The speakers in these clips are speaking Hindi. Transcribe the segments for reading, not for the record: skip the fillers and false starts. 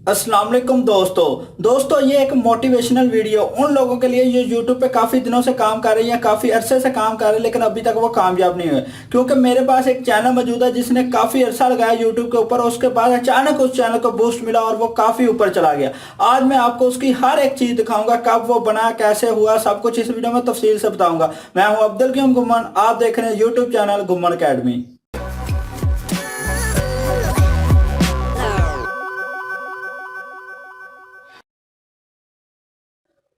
अस्सलाम वालेकुम दोस्तों ये एक मोटिवेशनल वीडियो उन लोगों के लिए जो यूट्यूब पे काफ़ी दिनों से काम कर रही हैं, काफ़ी अरसे से काम कर रहे हैं, लेकिन अभी तक वो कामयाब नहीं हुए। क्योंकि मेरे पास एक चैनल मौजूद है जिसने काफ़ी अरसा लगाया यूट्यूब के ऊपर, उसके बाद अचानक उस चैनल को बूस्ट मिला और वो काफ़ी ऊपर चला गया। आज मैं आपको उसकी हर एक चीज़ दिखाऊंगा, कब वो बना, कैसे हुआ, सब कुछ इस वीडियो में तफसील से बताऊंगा। मैं हूँ अब्दुल कीम गुम्मन, आप देख रहे हैं यूट्यूब चैनल गुम्मन अकेडमी।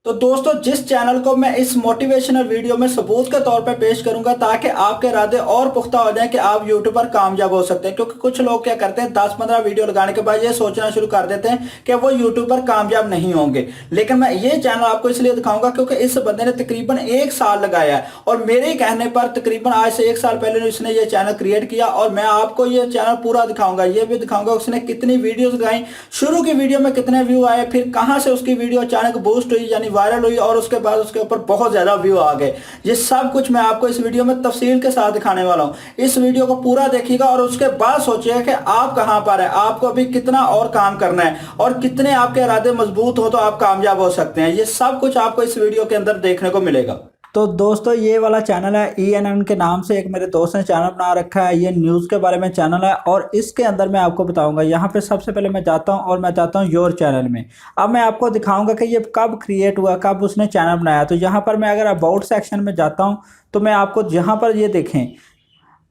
तो दोस्तों जिस चैनल को मैं इस मोटिवेशनल वीडियो में सबूत के तौर पे पेश करूंगा ताकि आपके इरादे और पुख्ता हो जाएं कि आप यूट्यूब पर कामयाब हो सकते हैं। क्योंकि कुछ लोग क्या करते हैं, 10-15 वीडियो लगाने के बाद ये सोचना शुरू कर देते हैं कि वो यूट्यूब पर कामयाब नहीं होंगे। लेकिन मैं ये चैनल आपको इसलिए दिखाऊंगा क्योंकि इस बंदे ने तकरीबन 1 साल लगाया है और मेरे ही कहने पर तकरीबन आज से 1 साल पहले इसने ये चैनल क्रिएट किया। और मैं आपको ये चैनल पूरा दिखाऊंगा, ये भी दिखाऊंगा उसने कितनी वीडियोज लगाई, शुरू की वीडियो में कितने व्यू आए, फिर कहां से उसकी वीडियो अचानक बूस्ट हुई यानी वायरल हुई और उसके बाद उसके ऊपर बहुत ज्यादा व्यू आ गए। ये सब कुछ मैं आपको इस वीडियो में तफसील के साथ दिखाने वाला हूं। इस वीडियो को पूरा देखिएगा और उसके बाद सोचिएगा कि आप कहां पर है, आपको अभी कितना और काम करना है और कितने आपके इरादे मजबूत हो तो आप कामयाब हो सकते हैं। ये सब कुछ आपको इस वीडियो के अंदर देखने को मिलेगा। तो दोस्तों ये वाला चैनल है ENN के नाम से, एक मेरे दोस्त ने चैनल बना रखा है। ये न्यूज़ के बारे में चैनल है और इसके अंदर मैं आपको बताऊंगा। यहाँ पे सबसे पहले मैं जाता हूँ और मैं जाता हूँ योर चैनल में। अब मैं आपको दिखाऊंगा कि ये कब क्रिएट हुआ, कब उसने चैनल बनाया। तो यहाँ पर मैं अगर अबाउट सेक्शन में जाता हूँ तो मैं आपको यहाँ पर ये देखें,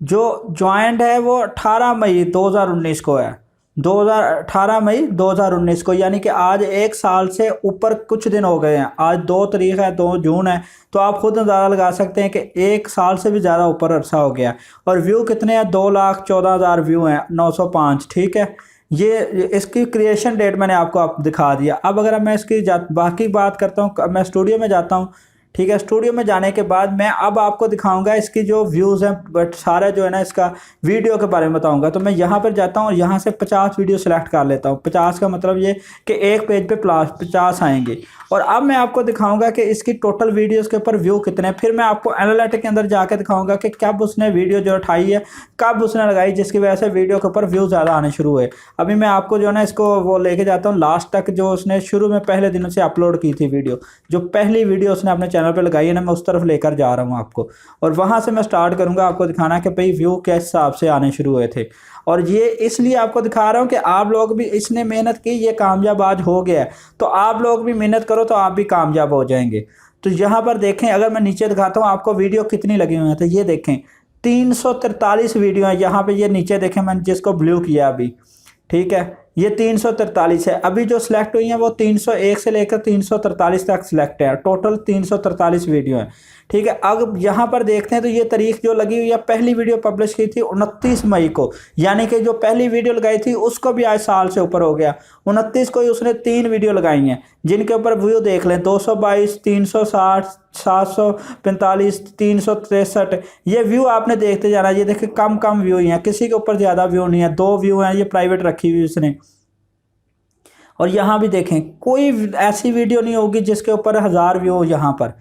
जो ज्वाइंट है वो 18 मई 2019 को है। 18 मई 2019 को, यानी कि आज 1 साल से ऊपर कुछ दिन हो गए हैं। आज 2 तारीख है, 2 जून है। तो आप खुद अंदाजा लगा सकते हैं कि 1 साल से भी ज़्यादा ऊपर अरसा हो गया। और व्यू कितने हैं? 2,14,000 व्यू हैं, 905। ठीक है, ये इसकी क्रिएशन डेट मैंने आपको आप दिखा दिया। अब अगर मैं इसकी बाकी बात करता हूँ, मैं स्टूडियो में जाता हूँ। ठीक है, स्टूडियो में जाने के बाद मैं अब आपको दिखाऊंगा इसकी जो व्यूज़ हैं, बट सारा जो है ना इसका वीडियो के बारे में बताऊंगा। तो मैं यहाँ पर जाता हूँ और यहाँ से 50 वीडियो सेलेक्ट कर लेता हूँ। 50 का मतलब ये कि एक पेज पे 50 आएंगे। और अब मैं आपको दिखाऊंगा कि इसकी टोटल वीडियोज़ के ऊपर व्यू कितने हैं। फिर मैं आपको एनालिटिक के अंदर जाकर दिखाऊंगा कि कब उसने वीडियो जो उठाई है, कब उसने लगाई, जिसकी वजह से वीडियो के ऊपर व्यू ज़्यादा आने शुरू हुए। अभी मैं आपको जो है ना इसको वो लेके जाता हूँ लास्ट तक, जो उसने शुरू में पहले दिनों से अपलोड की थी वीडियो, जो पहली वीडियो उसने अपने चैनल पे लगाई है ना, मैं उस तरफ लेकर जा रहा हूँ आपको। और वहाँ से मैं स्टार्ट करूँगा आपको दिखाना कि भाई व्यू किस हिसाब से आने शुरू हुए थे। और ये इसलिए आपको दिखा रहा हूँ कि आप लोग भी, इसने मेहनत की, ये कामयाब आज हो गया है, तो आप लोग भी मेहनत करो तो आप भी कामयाब हो जाएंगे। तो यहाँ पर देखें, अगर मैं नीचे दिखाता हूँ आपको वीडियो कितनी लगी हुई है, तो ये देखें 343 वीडियो है। यहाँ पे ये नीचे देखें, मैंने जिसको ब्लू किया अभी, ठीक है, ये 343 है। अभी जो सिलेक्ट हुई है वो 301 से लेकर 343 तक सिलेक्ट है। टोटल 343 वीडियो है। ठीक है, अब यहाँ पर देखते हैं तो ये तारीख जो लगी हुई है, पहली वीडियो पब्लिश की थी 29 मई को, यानी कि जो पहली वीडियो लगाई थी उसको भी आज साल से ऊपर हो गया। 29 को ही उसने 3 वीडियो लगाई हैं जिनके ऊपर व्यू देख लें, 222, 360, 745, 363। ये व्यू आपने देखते जाना। ये देखिए कम कम व्यू ही हैं, किसी के ऊपर ज़्यादा व्यू नहीं है। 2 व्यू हैं, ये प्राइवेट रखी हुई उसने। और यहाँ भी देखें, कोई ऐसी वीडियो नहीं होगी जिसके ऊपर 1000 व्यू हो। यहाँ पर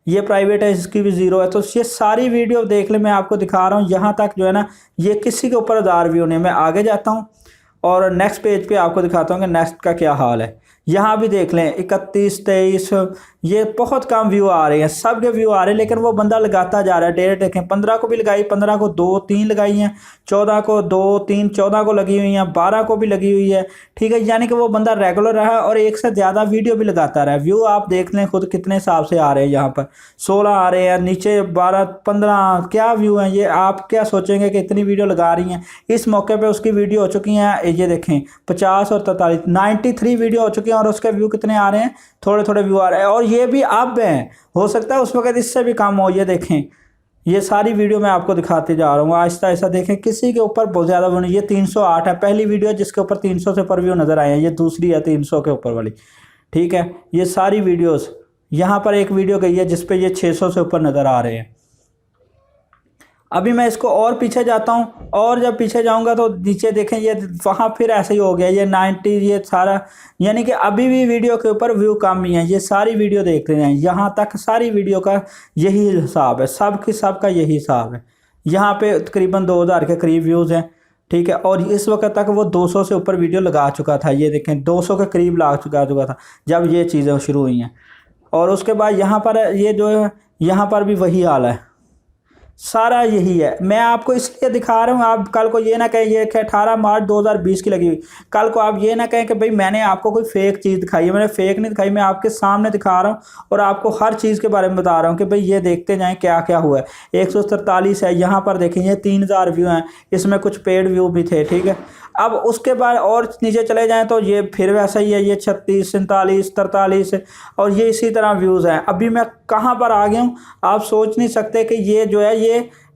ये प्राइवेट है, इसकी भी 0 है। तो ये सारी वीडियो देख ले, मैं आपको दिखा रहा हूँ। यहाँ तक जो है ना, ये किसी के ऊपर 1000 व्यू नहीं। मैं आगे जाता हूँ और नेक्स्ट पेज पे आपको दिखाता हूँ कि नेक्स्ट का क्या हाल है। यहाँ भी देख लें 31, 23, ये बहुत कम व्यू आ रहे हैं, सब के व्यू आ रहे हैं, लेकिन वो बंदा लगाता जा रहा है। डेट देखें, 15 को भी लगाई, 15 को 2, 3 लगाई हैं, 14 को 2, 3, 14 को लगी हुई हैं, 12 को भी लगी हुई है। ठीक है, यानी कि वो बंदा रेगुलर रहा और एक से ज़्यादा वीडियो भी लगाता रहा। व्यू आप देख लें खुद कितने हिसाब से आ रहे हैं। यहाँ पर 16 आ रहे हैं, नीचे 12, 15 क्या व्यू हैं। ये आप क्या सोचेंगे कि इतनी वीडियो लगा रही हैं। इस मौके पर उसकी वीडियो हो चुकी हैं, ये देखें 50 और 43, 93 वीडियो हो चुकी हैं और उसके व्यू कितने आ रहे हैं? थोड़े थोड़े व्यू आ रहे हैं। और ये भी अब हैं, हो सकता है उस वक्त इससे भी कम हो। ये देखें, ये सारी वीडियो मैं आपको दिखाते जा रहा हूँ आहिस्ता आहिस्ता। देखें किसी के ऊपर बहुत ज़्यादा व्यू नहीं। ये 308 है, पहली वीडियो जिसके ऊपर 300 से ऊपर व्यू नज़र आए हैं। ये दूसरी है 300 के ऊपर वाली। ठीक है, ये सारी वीडियोस, यहाँ पर एक वीडियो गई है जिसपे ये 600 से ऊपर नज़र आ रहे हैं। अभी मैं इसको और पीछे जाता हूँ और जब पीछे जाऊँगा तो नीचे देखें, ये वहाँ फिर ऐसे ही हो गया। ये 90, ये सारा, यानी कि अभी भी वीडियो के ऊपर व्यू कम ही है। ये सारी वीडियो देख रहे हैं, यहाँ तक सारी वीडियो का यही हिसाब है, सब की सब का यही हिसाब है। यहाँ पे तकरीबन 2000 के करीब व्यूज़ हैं। ठीक है। और इस वक्त तक वो 200 से ऊपर वीडियो लगा चुका था, ये देखें 200 के करीब लगा चुका था जब ये चीज़ें शुरू हुई हैं। और उसके बाद यहाँ पर ये जो है यहाँ पर भी वही हाल है, सारा यही है। मैं आपको इसलिए दिखा रहा हूँ, आप कल को ये ना कहें ये 18 मार्च 2020 की लगी हुई, कल को आप ये ना कहें कि भाई मैंने आपको कोई फेक चीज़ दिखाई है। मैंने फेक नहीं दिखाई, मैं आपके सामने दिखा रहा हूँ और आपको हर चीज़ के बारे में बता रहा हूँ कि भाई ये देखते जाएं क्या क्या हुआ है। 143 है, यहाँ पर देखें ये 3000 व्यू हैं, इसमें कुछ पेड व्यू भी थे, ठीक है। अब उसके बाद और नीचे चले जाएं तो ये फिर वैसा ही है, ये 36, 47, 43 और ये इसी तरह व्यूज़ हैं। अभी मैं कहाँ पर आ गया हूँ आप सोच नहीं सकते कि ये जो है ये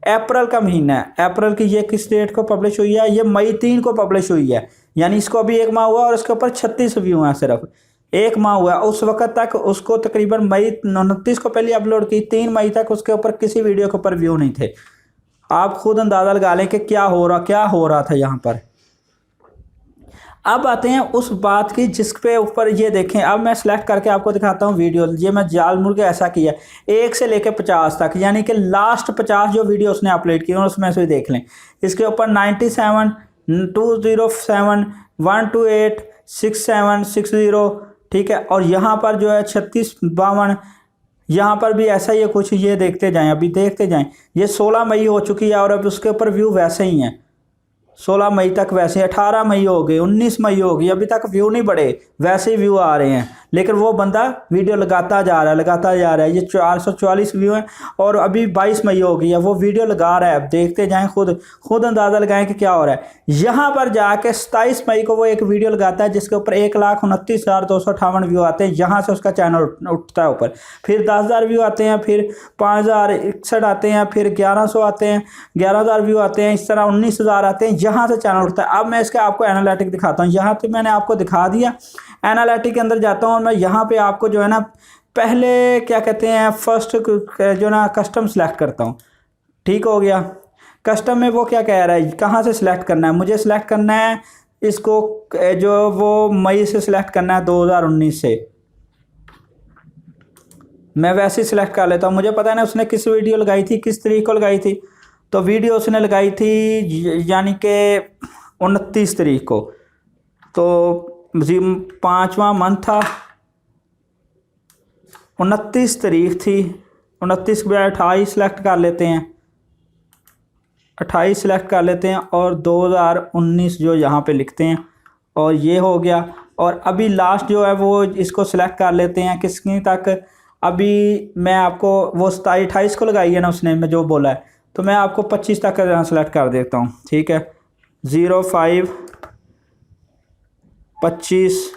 अप्रैल का महीना है। अप्रैल की ये किस डेट को पब्लिश हुई है, ये मई 3 को पब्लिश हुई है, यानी इसको अभी 1 माह हुआ और इसके ऊपर 36 व्यू हैं, सिर्फ 1 माह हुआ। उस वक्त तक उसको तकरीबन मई 29 को पहले अपलोड की, 3 मई तक उसके ऊपर किसी वीडियो के ऊपर व्यू नहीं थे। आप खुद अंदाज़ा लगा लें कि क्या हो रहा था यहाँ पर। अब आते हैं उस बात की जिस पे ऊपर ये देखें, अब मैं सेलेक्ट करके आपको दिखाता हूँ वीडियो। ये मैं जाल मुड़ के ऐसा किया 1 से लेकर 50 तक, यानी कि लास्ट 50 जो वीडियो उसने अपलोड की उसमें से देख लें। इसके ऊपर 97, 207, 128, 67, 60, ठीक है। और यहाँ पर जो है 36, 52, यहाँ पर भी ऐसा ही है कुछ, ये देखते जाएं, अभी देखते जाएं। ये 16 मई हो चुकी है और अब उसके ऊपर व्यू वैसे ही हैं, 16 मई तक वैसे, 18 मई हो गई, 19 मई हो गई, अभी तक व्यू नहीं बढ़े, वैसे ही व्यू आ रहे हैं। लेकिन वो बंदा वीडियो लगाता जा रहा है। ये 444 व्यू हैं और अभी 22 मई हो गई है, वो वीडियो लगा रहा है। अब देखते जाएं, खुद अंदाज़ा लगाएं कि क्या हो रहा है। यहाँ पर जाके 27 मई को वो एक वीडियो लगाता है जिसके ऊपर 1,29,258 व्यू आते हैं। यहाँ से उसका चैनल उठता है ऊपर, फिर 10,000 व्यू आते हैं, फिर 5,061 आते हैं, फिर 1100 आते हैं, 11,000 व्यू आते हैं, इस तरह 19,000 आते हैं। यहाँ से चैनल उठता है। अब मैं इसके आपको एनालिटिक दिखाता हूँ। यहाँ तो मैंने आपको दिखा दिया, एनालिटिक के अंदर जाता हूँ और मैं यहाँ पे आपको जो है ना पहले क्या कहते हैं फर्स्ट जो ना कस्टम सेलेक्ट करता हूँ, ठीक हो गया। कस्टम में वो क्या कह रहा है, कहाँ से सिलेक्ट करना है, मुझे सिलेक्ट करना है इसको जो वो मई से सिलेक्ट करना है 2019 से। मैं वैसे ही सिलेक्ट कर लेता हूँ, मुझे पता है ना उसने किस वीडियो लगाई थी, किस तरीक को लगाई थी। तो वीडियो उसने लगाई थी यानी कि 29 तारीख को, तो 5वां मंथ था, 29 तारीख थी। 29 के बजाय 28 सेलेक्ट कर लेते हैं, 28 सेलेक्ट कर लेते हैं और 2019 जो यहाँ पे लिखते हैं और ये हो गया। और अभी लास्ट जो है वो इसको सिलेक्ट कर लेते हैं किसकी तक, अभी मैं आपको वो 28 को लगाई है ना उसने मैं जो बोला है, तो मैं आपको 25 तक का यहाँ सेलेक्ट कर देता हूँ, ठीक है। 05, 25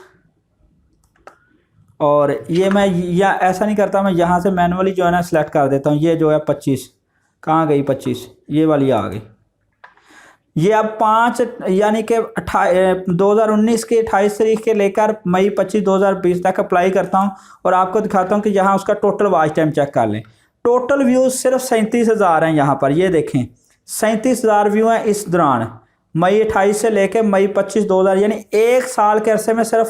और ये मैं या ऐसा नहीं करता, मैं यहाँ से मैनुअली जो है ना सेलेक्ट कर देता हूँ। ये जो है 25 कहाँ गई, 25 ये वाली आ गई। ये अब 5 यानी कि 2019 के 28 तारीख के लेकर मई 25 2020 तक अप्लाई करता हूँ और आपको दिखाता हूँ कि यहाँ उसका टोटल वॉच टाइम चेक कर लें। टोटल व्यूज़ सिर्फ 37,000 हैं यहाँ पर, ये देखें 37,000 व्यू हैं इस दौरान, मई 28 से लेकर मई 25 2000, यानी 1 साल के अरसे में सिर्फ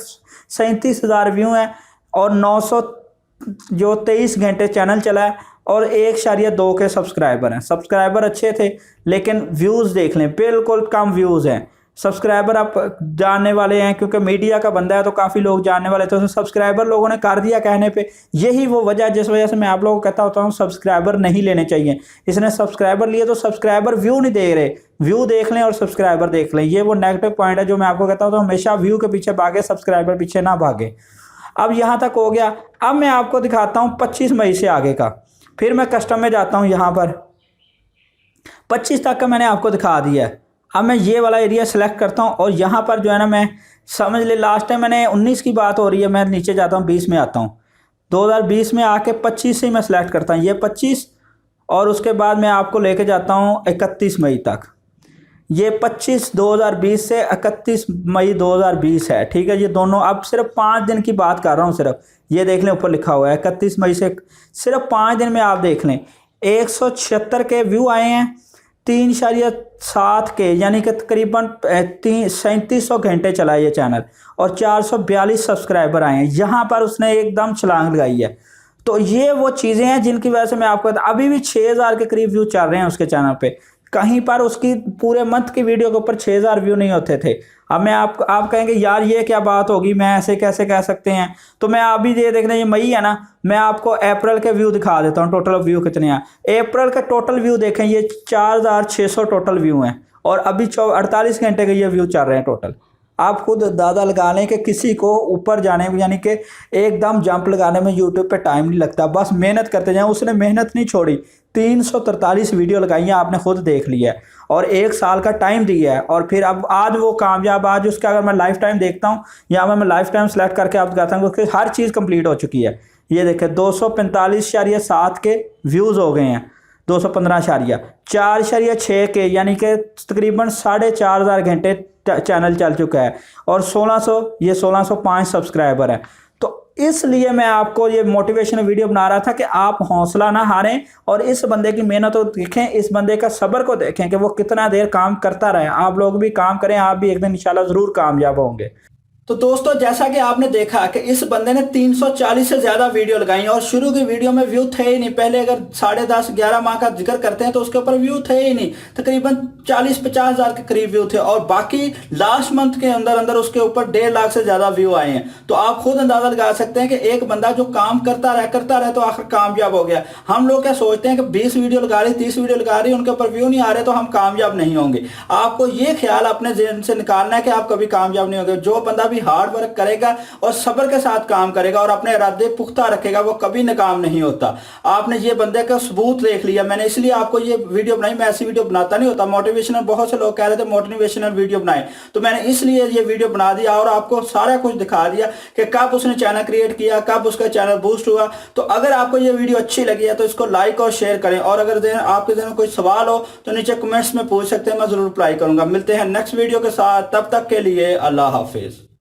37,000 व्यू हैं और 923 घंटे चैनल चला है और 1.2 के सब्सक्राइबर हैं। सब्सक्राइबर अच्छे थे लेकिन व्यूज़ देख लें बिल्कुल कम व्यूज़ हैं। सब्सक्राइबर आप जानने वाले हैं क्योंकि मीडिया का बंदा है तो काफ़ी लोग जानने वाले थे, तो सब्सक्राइबर लोगों ने कर दिया कहने पे। यही वो वजह जिस वजह से मैं आप लोगों को कहता होता हूँ सब्सक्राइबर नहीं लेने चाहिए। इसने सब्सक्राइबर लिए तो सब्सक्राइबर व्यू नहीं दे रहे, व्यू देख लें और सब्सक्राइबर देख लें। ये वो नेगेटिव पॉइंट है जो मैं आपको कहता हूँ, तो हमेशा व्यू के पीछे भागे, सब्सक्राइबर पीछे ना भागे। अब यहाँ तक हो गया। अब मैं आपको दिखाता हूँ 25 मई से आगे का, फिर मैं कस्टम में जाता हूँ। यहाँ पर 25 तक का मैंने आपको दिखा दिया है। अब मैं ये वाला एरिया सेलेक्ट करता हूँ और यहाँ पर जो है ना मैं समझ ले लास्ट टाइम मैंने 19 की बात हो रही है, मैं नीचे जाता हूँ 20 में आता हूँ। 2020 में आके 25 से मैं सेलेक्ट करता हूँ, ये 25 और उसके बाद मैं आपको लेके जाता हूँ 31 मई तक। ये 25 2020 से 31 मई 2020 है, ठीक है। ये दोनों अब सिर्फ 5 दिन की बात कर रहा हूँ, सिर्फ ये देख लें ऊपर लिखा हुआ है 31 मई से सिर्फ 5 दिन में आप देख लें 176 के व्यू आए हैं, 3.7 के यानी कि तकरीबन 3700 घंटे चला ये चैनल और 442 सब्सक्राइबर आए हैं। यहाँ पर उसने एकदम छलांग लगाई है। तो ये वो चीज़ें हैं जिनकी वजह से मैं आपको अभी भी 6000 के करीब व्यू चल रहे हैं उसके चैनल पे। कहीं पर उसकी पूरे मंथ की वीडियो के ऊपर 6000 व्यू नहीं होते थे। अब मैं आप कहेंगे यार ये क्या बात होगी, मैं ऐसे कैसे कह सकते हैं। तो मैं अभी ये देखना, ये मई है ना, मैं आपको अप्रैल के व्यू दिखा देता हूँ, टोटल व्यू कितने हैं। अप्रैल का टोटल व्यू देखें, ये 4600 टोटल व्यू हैं और अभी 48 घंटे के ये व्यू चल रहे हैं टोटल। आप खुद अंदाजा लगा लें कि किसी को ऊपर जाने में, यानी कि एकदम जंप लगाने में यूट्यूब पे टाइम नहीं लगता, बस मेहनत करते जाएं। उसने मेहनत नहीं छोड़ी, 343 वीडियो लगाई है, आपने खुद देख लिया है और 1 साल का टाइम दिया है। और फिर अब आज वो कामयाब, आज उसका अगर मैं लाइफ टाइम देखता हूँ, यहाँ मैं लाइफ टाइम सेलेक्ट करके आप दिखाता हूँ क्योंकि हर चीज़ कंप्लीट हो चुकी है। ये देखें 245.7 के व्यूज़ हो गए हैं, 215.4.6 के, यानी कि तकरीबन 4500 घंटे चैनल चल चुका है और 1605 सब्सक्राइबर है। तो इसलिए मैं आपको ये मोटिवेशनल वीडियो बना रहा था कि आप हौसला ना हारें और इस बंदे की मेहनत को देखें, इस बंदे का सब्र को देखें कि वो कितना देर काम करता रहे। आप लोग भी काम करें, आप भी एक दिन इंशाल्लाह ज़रूर कामयाब होंगे। तो दोस्तों जैसा कि आपने देखा कि इस बंदे ने 340 से ज्यादा वीडियो लगाई और शुरू की वीडियो में व्यू थे ही नहीं। पहले अगर 10.5-11 माह का जिक्र करते हैं तो उसके ऊपर व्यू थे ही नहीं, तकरीबन 40-50 हजार के करीब व्यू थे और बाकी लास्ट मंथ के अंदर अंदर उसके ऊपर 1.5 लाख से ज्यादा व्यू आए हैं। तो आप खुद अंदाजा लगा सकते हैं कि एक बंदा जो काम करता रहे तो आखिर कामयाब हो गया। हम लोग क्या सोचते हैं कि 20 वीडियो लगा रही, 30 वीडियो लगा रही, उनके ऊपर व्यू नहीं आ रहे तो हम कामयाब नहीं होंगे। आपको ये ख्याल अपने ज़हन से निकालना है कि आप कभी कामयाब नहीं होंगे। जो बंदा भी हार्ड वर्क करेगा और सब्र के साथ काम करेगा और अपने इरादे पुख्ता रखेगा, वो कभी नाकाम नहीं होता। आपने ये बंदे का सबूत देख लिया। मैंने इसलिए आपको ये वीडियो बनाई, मैं ऐसी वीडियो बनाता नहीं होता मोटिवेशनल। बहुत से लोग कह रहे थे मोटिवेशनल वीडियो बनाए, तो मैंने इसलिए ये वीडियो बना दिया और आपको सारा कुछ दिखा दिया कि कब उसने चैनल क्रिएट किया, कब उसका चैनल बूस्ट हुआ। तो अगर आपको ये वीडियो अच्छी लगी है तो इसको लाइक और शेयर करें और अगर आपके दिन में कोई सवाल हो तो नीचे कमेंट्स में पूछ सकते हैं, मैं जरूर रिप्लाई करूंगा। मिलते हैं नेक्स्ट वीडियो के साथ, तब तक के लिए अल्लाह हाफिज।